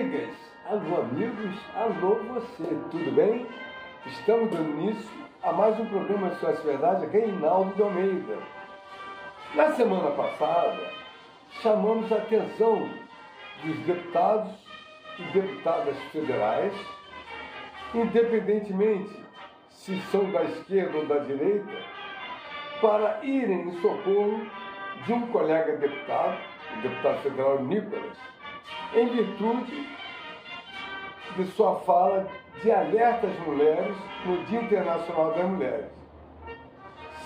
amigas, alô amigos, alô você, tudo bem? Estamos dando início a mais um programa de SOS Verdade, Reinaldo de Almeida. Na semana passada, chamamos a atenção dos deputados e deputadas federais, independentemente se são da esquerda ou da direita, para irem em socorro de um colega deputado, o deputado federal Nicolas, em virtude de sua fala de alerta às mulheres no Dia Internacional das Mulheres.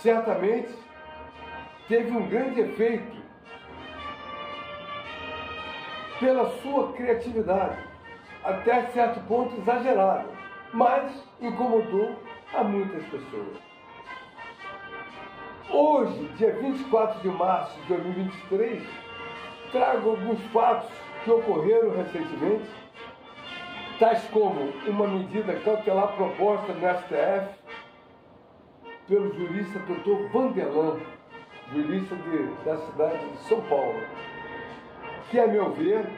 Certamente teve um grande efeito pela sua criatividade, até certo ponto exagerada, mas incomodou a muitas pessoas. Hoje, dia 24 de março de 2023, trago alguns fatos que ocorreram recentemente, tais como uma medida cautelar proposta no STF pelo jurista Dr. Vanderlan, jurista da cidade de São Paulo, que, a meu ver,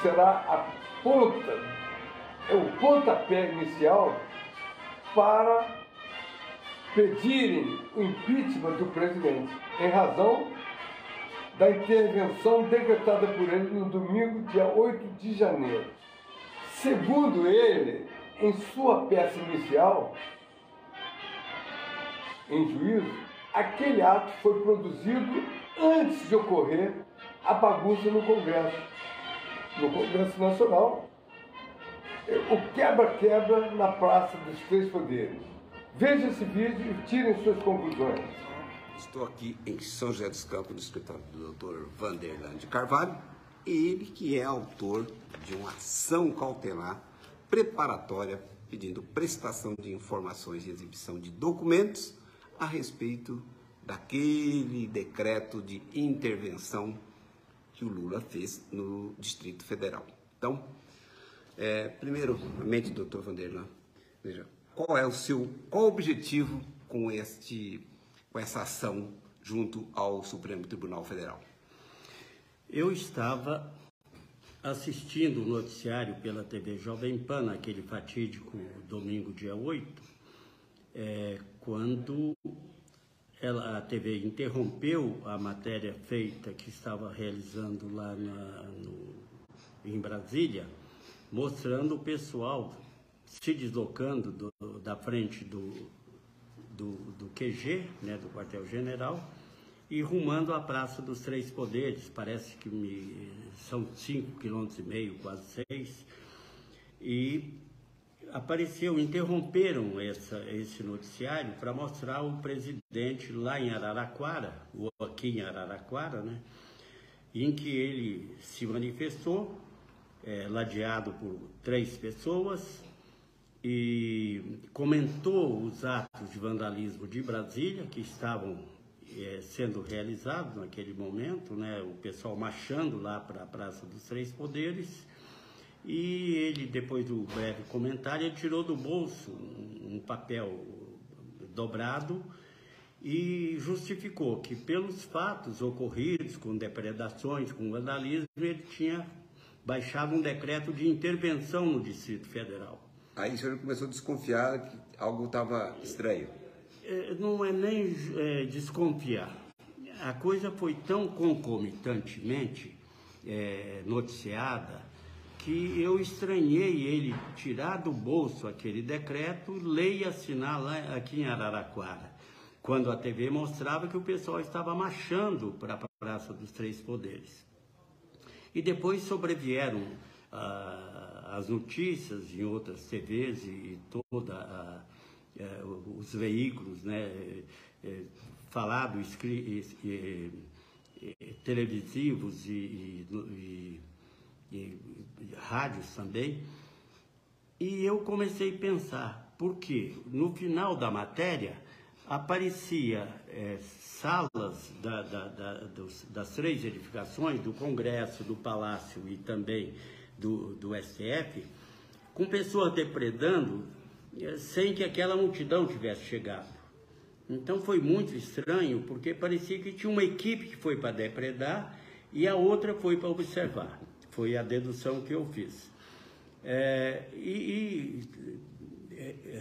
será o pontapé inicial para pedirem o impeachment do presidente, em razão da intervenção decretada por ele no domingo, dia 8 de janeiro. Segundo ele, em sua peça inicial, em juízo, aquele ato foi produzido antes de ocorrer a bagunça no Congresso Nacional, o quebra-quebra na Praça dos Três Poderes. Veja esse vídeo e tirem suas conclusões. Estou aqui em São José dos Campos, no escritório do Dr. Vanderlan de Carvalho, ele que é autor de uma ação cautelar preparatória pedindo prestação de informações e exibição de documentos a respeito daquele decreto de intervenção que o Lula fez no Distrito Federal. Então, primeiramente, doutor Vanderlan, veja, qual o objetivo com essa ação junto ao Supremo Tribunal Federal? Eu estava assistindo o noticiário pela TV Jovem Pan, naquele fatídico domingo, dia 8, quando a TV interrompeu a matéria feita que estava realizando lá em Brasília, mostrando o pessoal se deslocando da frente do QG, né, do quartel-general, e rumando à Praça dos Três Poderes. Parece que são 5,5 km, quase 6, e interromperam esse noticiário para mostrar o presidente lá em Araraquara, ou aqui em Araraquara, né, em que ele se manifestou, ladeado por 3 pessoas, e comentou os atos de vandalismo de Brasília que estavam sendo realizados naquele momento, né, o pessoal marchando lá para a Praça dos Três Poderes. E ele, depois do breve comentário, ele tirou do bolso um papel dobrado e justificou que, pelos fatos ocorridos com depredações, com vandalismo, ele tinha baixado um decreto de intervenção no Distrito Federal. Aí o senhor começou a desconfiar que algo estava estranho. Não é nem desconfiar. A coisa foi tão concomitantemente noticiada que eu estranhei ele tirar do bolso aquele decreto, ler e assinar lá aqui em Araraquara, quando a TV mostrava que o pessoal estava marchando para a Praça dos Três Poderes. E depois sobrevieram as notícias em outras TVs e os veículos, né, falados, televisivos e rádios também. E eu comecei a pensar, porque no final da matéria aparecia salas das 3 edificações, do Congresso, do Palácio e também do STF, com pessoas depredando sem que aquela multidão tivesse chegado. Então foi muito estranho, porque parecia que tinha uma equipe que foi para depredar e a outra foi para observar. Foi a dedução que eu fiz.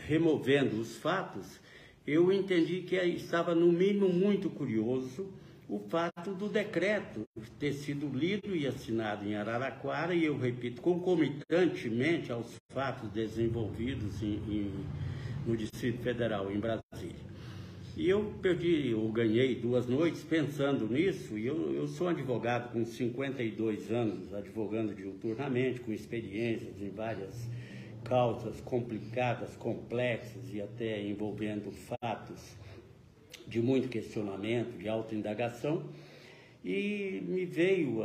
Removendo os fatos, eu entendi que estava, no mínimo, muito curioso o fato do decreto ter sido lido e assinado em Araraquara, e eu repito, concomitantemente aos fatos desenvolvidos no Distrito Federal, em Brasília. E eu ganhei 2 noites pensando nisso, e eu sou um advogado com 52 anos, advogando diuturnamente, com experiências em várias causas complicadas, complexas e até envolvendo fatos de muito questionamento, de autoindagação, e me veio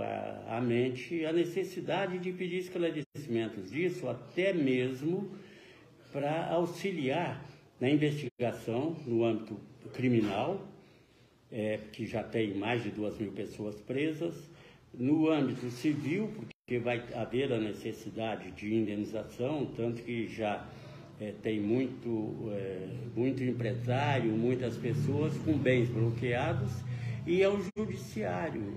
à mente a necessidade de pedir esclarecimentos disso, até mesmo para auxiliar na investigação no âmbito criminal, que já tem mais de 2.000 pessoas presas, no âmbito civil, porque vai haver a necessidade de indenização, tanto que já tem muito empresário, muitas pessoas com bens bloqueados, e é o judiciário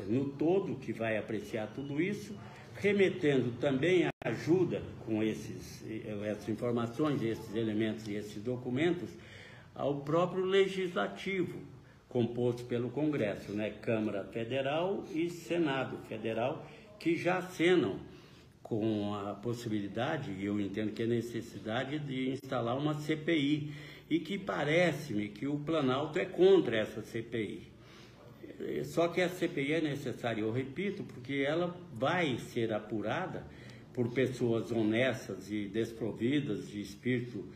no todo que vai apreciar tudo isso, remetendo também a ajuda com essas informações, esses elementos e esses documentos ao próprio Legislativo, composto pelo Congresso, né? Câmara Federal e Senado Federal, que já acenam com a possibilidade, e eu entendo que é necessidade, de instalar uma CPI, e que parece-me que o Planalto é contra essa CPI. Só que a CPI é necessária, eu repito, porque ela vai ser apurada por pessoas honestas e desprovidas de espírito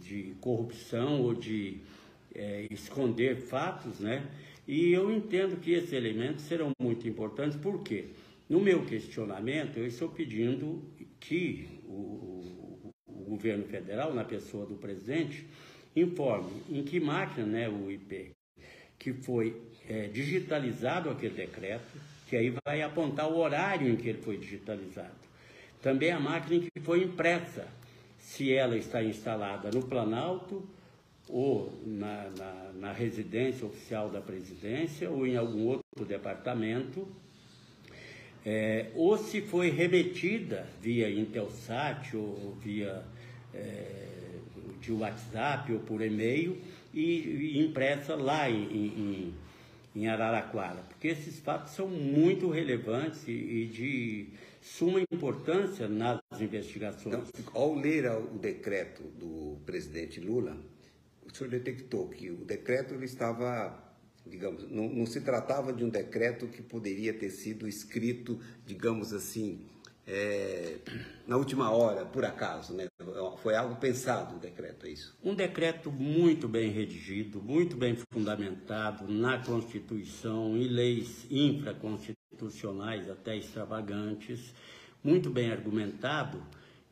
de corrupção ou de esconder fatos, né? E eu entendo que esses elementos serão muito importantes, porque no meu questionamento eu estou pedindo que o governo federal, na pessoa do presidente, informe em que máquina, né, o IP, que foi digitalizado aquele decreto, que aí vai apontar o horário em que ele foi digitalizado. Também a máquina em que foi impressa, se ela está instalada no Planalto, ou na residência oficial da presidência, ou em algum outro departamento, ou se foi remetida via Intelsat, ou via de WhatsApp, ou por e-mail, e impressa lá em Araraquara, porque esses fatos são muito relevantes e de suma importância nas investigações. Então, ao ler o decreto do presidente Lula, o senhor detectou que o decreto ele estava, digamos, não se tratava de um decreto que poderia ter sido escrito, digamos assim, na última hora, por acaso, né? Foi algo pensado o decreto, é isso? Um decreto muito bem redigido, muito bem fundamentado na Constituição e leis infraconstitucionais, até extravagantes, muito bem argumentado,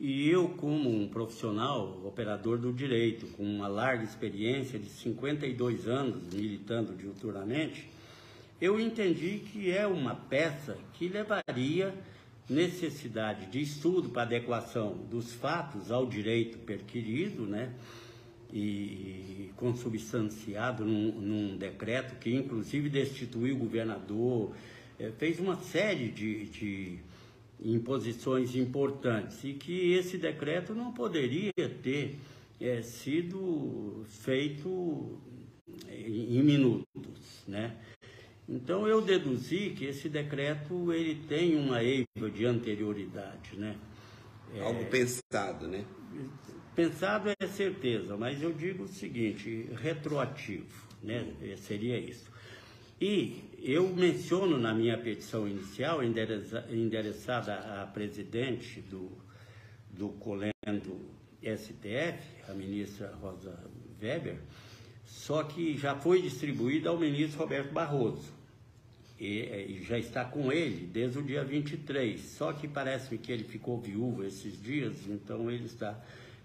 e eu, como um profissional, operador do direito, com uma larga experiência de 52 anos militando diuturnamente, eu entendi que é uma peça que levaria necessidade de estudo para adequação dos fatos ao direito perquirido, né? E consubstanciado num decreto que inclusive destituiu o governador, fez uma série de imposições importantes, e que esse decreto não poderia ter sido feito em minutos, né? Então eu deduzi que esse decreto ele tem uma eiva de anterioridade, né? Algo pensado, né? Pensado é certeza, mas eu digo o seguinte, retroativo, né? Seria isso. E eu menciono na minha petição inicial, endereçada à presidente do Colendo STF, a ministra Rosa Weber, só que já foi distribuída ao ministro Roberto Barroso, e já está com ele desde o dia 23, só que parece-me que ele ficou viúvo esses dias, então ele está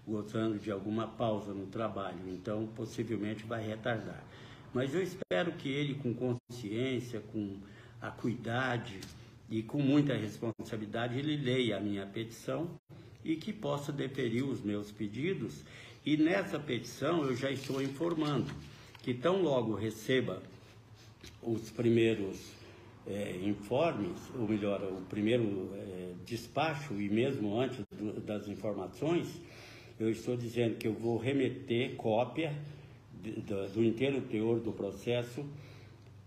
gozando de alguma pausa no trabalho, então possivelmente vai retardar. Mas eu espero que ele, com consciência, com acuidade e com muita responsabilidade, ele leia a minha petição e que possa deferir os meus pedidos. E nessa petição eu já estou informando que tão logo receba os primeiros informes, ou melhor, o primeiro despacho, e mesmo antes das informações, eu estou dizendo que eu vou remeter cópia do inteiro teor do processo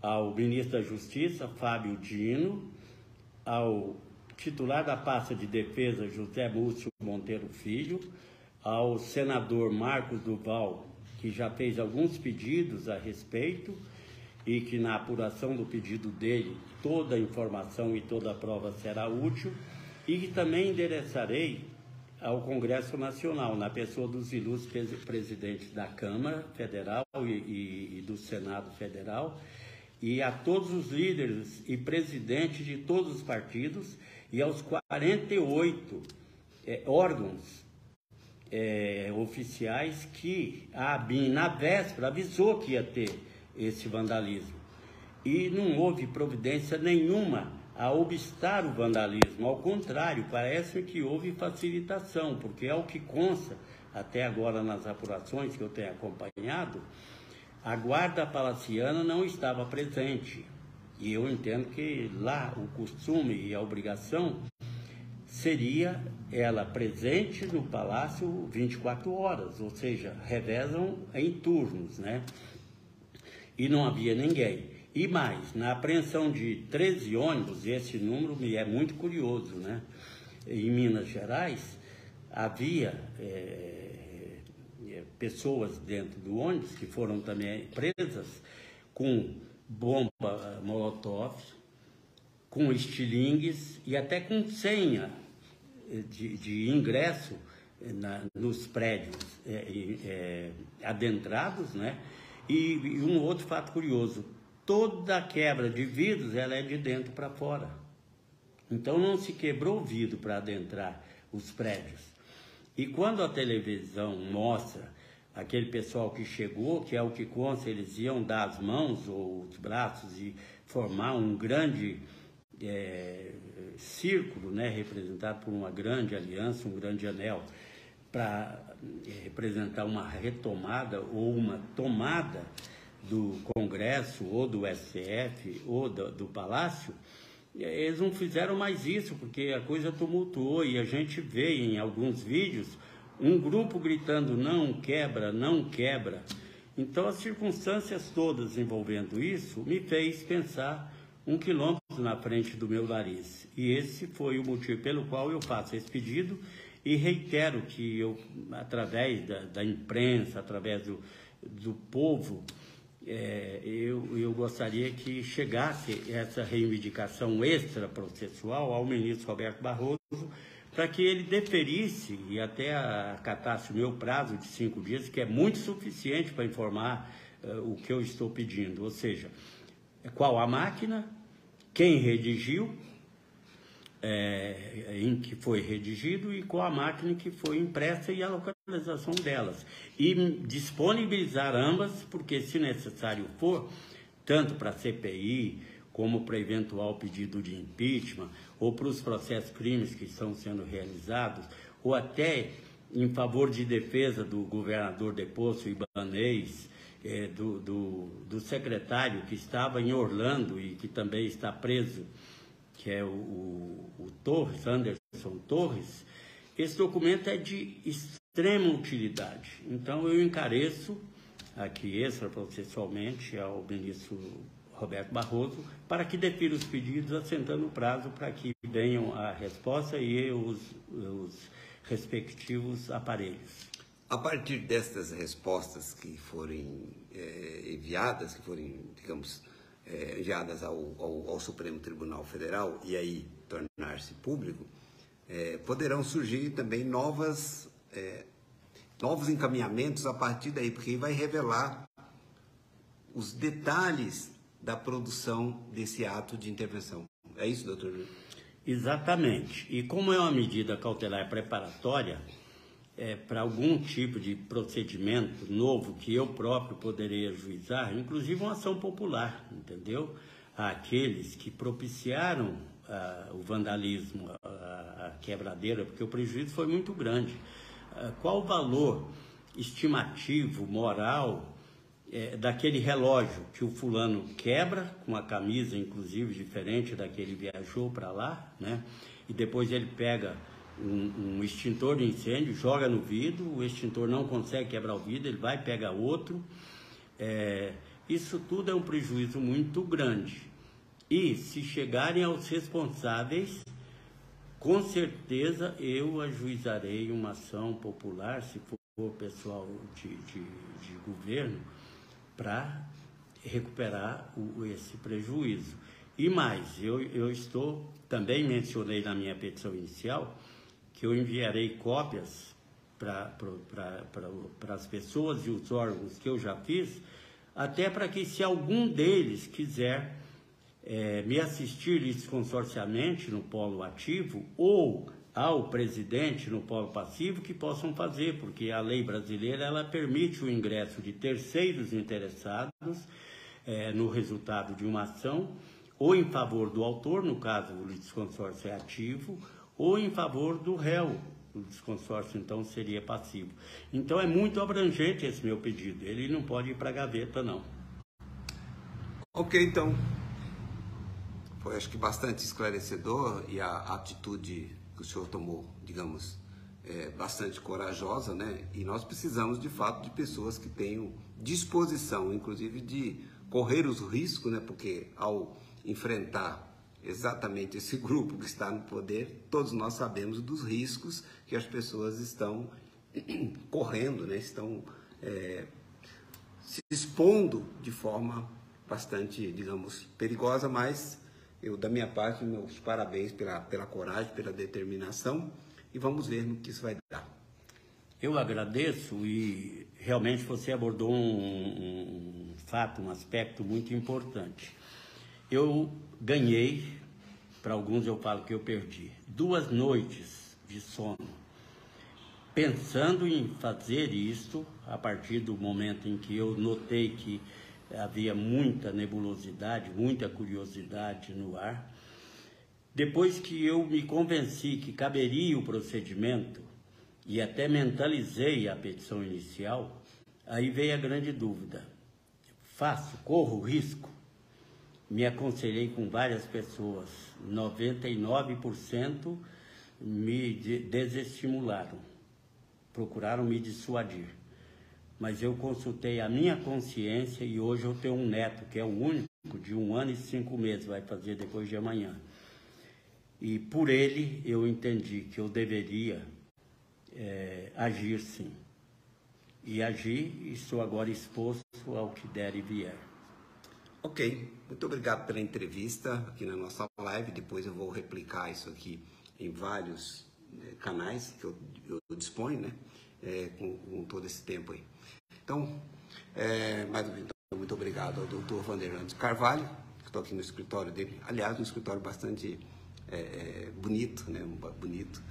ao ministro da Justiça, Fábio Dino, ao titular da pasta de defesa, José Múcio Monteiro Filho, ao senador Marcos Duval, que já fez alguns pedidos a respeito, e que na apuração do pedido dele, toda a informação e toda a prova será útil, e que também endereçarei ao Congresso Nacional, na pessoa dos ilustres presidentes da Câmara Federal e do Senado Federal, e a todos os líderes e presidentes de todos os partidos, e aos 48 órgãos oficiais que a ABIN, na véspera, avisou que ia ter esse vandalismo. E não houve providência nenhuma a obstar o vandalismo. Ao contrário, parece que houve facilitação, porque é o que consta até agora nas apurações que eu tenho acompanhado, a guarda palaciana não estava presente. E eu entendo que lá o costume e a obrigação seria ela presente no palácio 24 horas, ou seja, revezam em turnos, né? E não havia ninguém. E mais, na apreensão de 13 ônibus, esse número me é muito curioso, né? Em Minas Gerais, havia pessoas dentro do ônibus que foram também presas com bomba molotov, com estilingues e até com senha de ingresso nos prédios adentrados, né? E um outro fato curioso, toda a quebra de vidros ela é de dentro para fora. Então não se quebrou o vidro para adentrar os prédios. E quando a televisão mostra aquele pessoal que chegou, que é o que consta, eles iam dar as mãos ou os braços e formar um grande círculo, né, representado por uma grande aliança, um grande anel, para representar uma retomada ou uma tomada do Congresso ou do STF ou do Palácio, eles não fizeram mais isso, porque a coisa tumultuou e a gente vê em alguns vídeos um grupo gritando não quebra, não quebra. Então as circunstâncias todas envolvendo isso me fez pensar 1 quilômetro na frente do meu nariz. E esse foi o motivo pelo qual eu faço esse pedido e reitero que eu, através da imprensa, através do povo, eu gostaria que chegasse essa reivindicação extraprocessual ao ministro Roberto Barroso, para que ele deferisse e até acatasse o meu prazo de 5 dias, que é muito suficiente para informar o que eu estou pedindo, ou seja, qual a máquina, quem redigiu, em que foi redigido e qual a máquina que foi impressa e a localização delas. E disponibilizar ambas, porque se necessário for, tanto para a CPI, como para eventual pedido de impeachment, ou para os processos crimes que estão sendo realizados, ou até em favor de defesa do governador deposto Ibanez, do secretário que estava em Orlando e que também está preso, que é o Torres, Anderson Torres. Esse documento é de extrema utilidade. Então eu encareço aqui extraprocessualmente ao ministro Roberto Barroso para que defira os pedidos, assentando o prazo para que venham a resposta e os respectivos aparelhos. A partir destas respostas que forem enviadas, que forem, digamos, enviadas ao Supremo Tribunal Federal e aí tornar-se público, poderão surgir também novos encaminhamentos a partir daí, porque vai revelar os detalhes da produção desse ato de intervenção. É isso, doutor? Exatamente. E como é uma medida cautelar preparatória, para algum tipo de procedimento novo que eu próprio poderei ajuizar, inclusive uma ação popular, entendeu? Aqueles que propiciaram o vandalismo, a quebradeira, porque o prejuízo foi muito grande. Qual o valor estimativo, moral daquele relógio que o fulano quebra, com a camisa inclusive diferente da que ele viajou para lá, né? E depois ele pega um extintor de incêndio, joga no vidro, o extintor não consegue quebrar o vidro, ele vai pegar outro. Isso tudo é um prejuízo muito grande. E se chegarem aos responsáveis, com certeza eu ajuizarei uma ação popular, se for pessoal de governo, para recuperar esse prejuízo. E mais, eu também mencionei na minha petição inicial que eu enviarei cópias para as pessoas e os órgãos que eu já fiz, até para que, se algum deles quiser me assistir litisconsorciamente no polo ativo ou ao presidente no polo passivo, que possam fazer, porque a lei brasileira ela permite o ingresso de terceiros interessados no resultado de uma ação, ou em favor do autor, no caso o litisconsórcio é ativo, ou em favor do réu, o litisconsórcio então seria passivo. Então é muito abrangente esse meu pedido, ele não pode ir para a gaveta, não. Ok, então, foi acho que bastante esclarecedor, e a atitude que o senhor tomou, digamos, bastante corajosa, né? E nós precisamos, de fato, de pessoas que tenham disposição, inclusive, de correr os riscos, né? Porque ao enfrentar exatamente esse grupo que está no poder, todos nós sabemos dos riscos que as pessoas estão correndo, né? Estão se expondo de forma bastante, digamos, perigosa, mas eu, da minha parte, meus parabéns pela coragem, pela determinação, e vamos ver no que isso vai dar. Eu agradeço, e realmente você abordou um fato, um aspecto muito importante. Eu ganhei, para alguns eu falo que eu perdi, 2 noites de sono, pensando em fazer isso, a partir do momento em que eu notei que havia muita nebulosidade, muita curiosidade no ar. Depois que eu me convenci que caberia o procedimento, e até mentalizei a petição inicial, aí veio a grande dúvida. Corro risco? Me aconselhei com várias pessoas, 99% me desestimularam, procuraram me dissuadir. Mas eu consultei a minha consciência e hoje eu tenho um neto, que é o único, de 1 ano e 5 meses, vai fazer depois de amanhã. E por ele eu entendi que eu deveria agir sim. E agi, e estou agora exposto ao que der e vier. Ok, muito obrigado pela entrevista aqui na nossa live. Depois eu vou replicar isso aqui em vários canais que eu disponho, né? Com todo esse tempo aí. Então, mais uma vez, muito obrigado ao Dr. Vanderlande de Carvalho, que estou aqui no escritório dele. Aliás, um escritório bastante bonito, né? Bonito,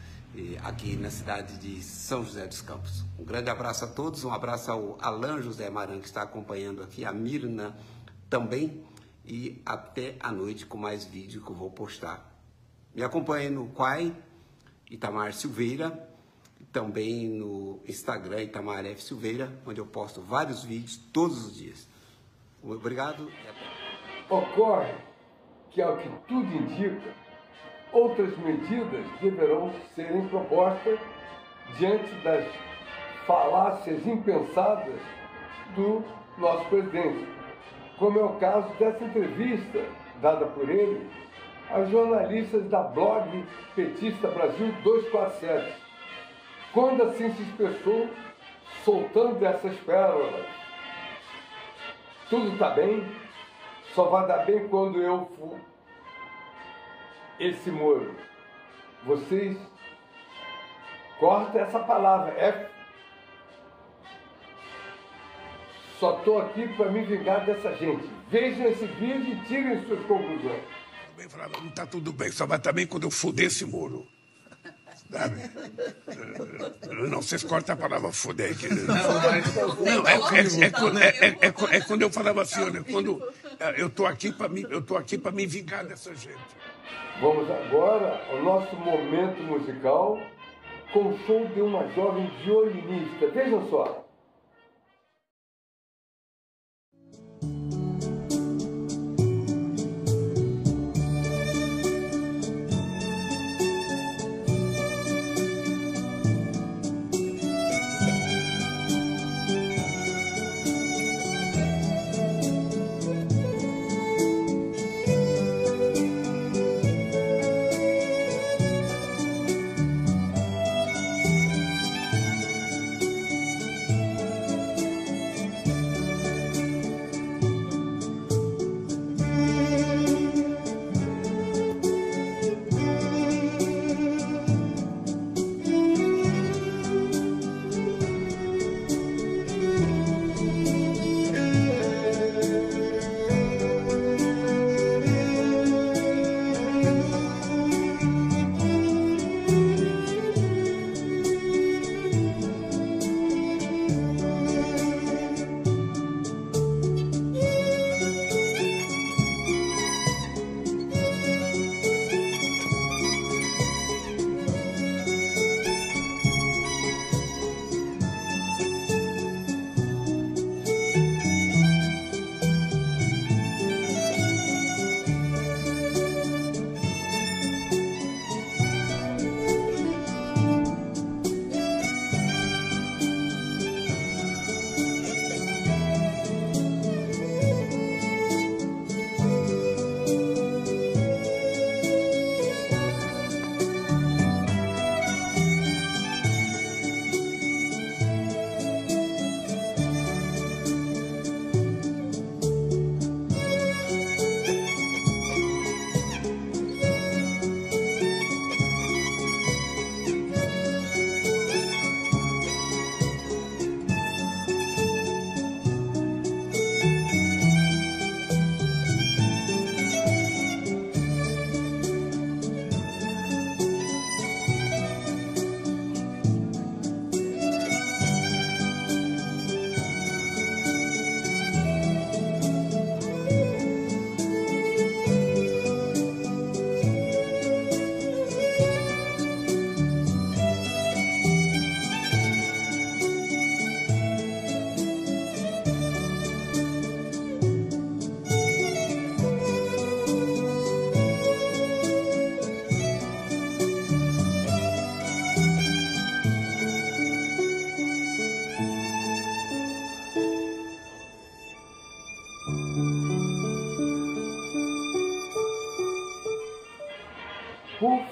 aqui na cidade de São José dos Campos. Um grande abraço a todos, um abraço ao Alan José Maran, que está acompanhando aqui, a Mirna também, e até a noite com mais vídeo que eu vou postar. Me acompanhe no Quai Itamar Silveira, também no Instagram Itamar F. Silveira, onde eu posto vários vídeos todos os dias. Obrigado e até. Ocorre que, ao que tudo indica, outras medidas deverão serem propostas diante das falácias impensadas do nosso presidente, como é o caso dessa entrevista dada por ele aos jornalistas da blog Petista Brasil 247, quando assim se expressou, soltando essas pérolas. Tudo está bem, só vai dar bem quando eu for esse Moro. Vocês cortam essa palavra, Só estou aqui para me vingar dessa gente. Vejam esse vídeo e tirem suas conclusões. Não está tudo bem, só vai estar bem quando eu foder esse Moro. Sabe? Não, vocês cortam a palavra foder aqui. Não, é quando eu falava assim, olha, quando eu tô aqui para me vingar dessa gente. Vamos agora ao nosso momento musical com o show de uma jovem violinista. Vejam só.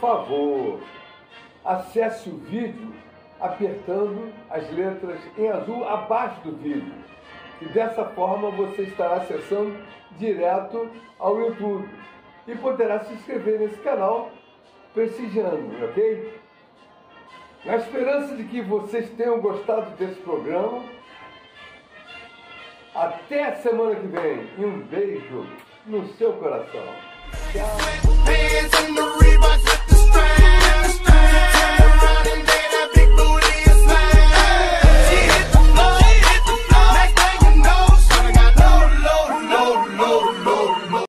favor, acesse o vídeo apertando as letras em azul abaixo do vídeo. E dessa forma você estará acessando direto ao YouTube e poderá se inscrever nesse canal prestigiando, ok? Na esperança de que vocês tenham gostado desse programa, até a semana que vem e um beijo no seu coração. Tchau.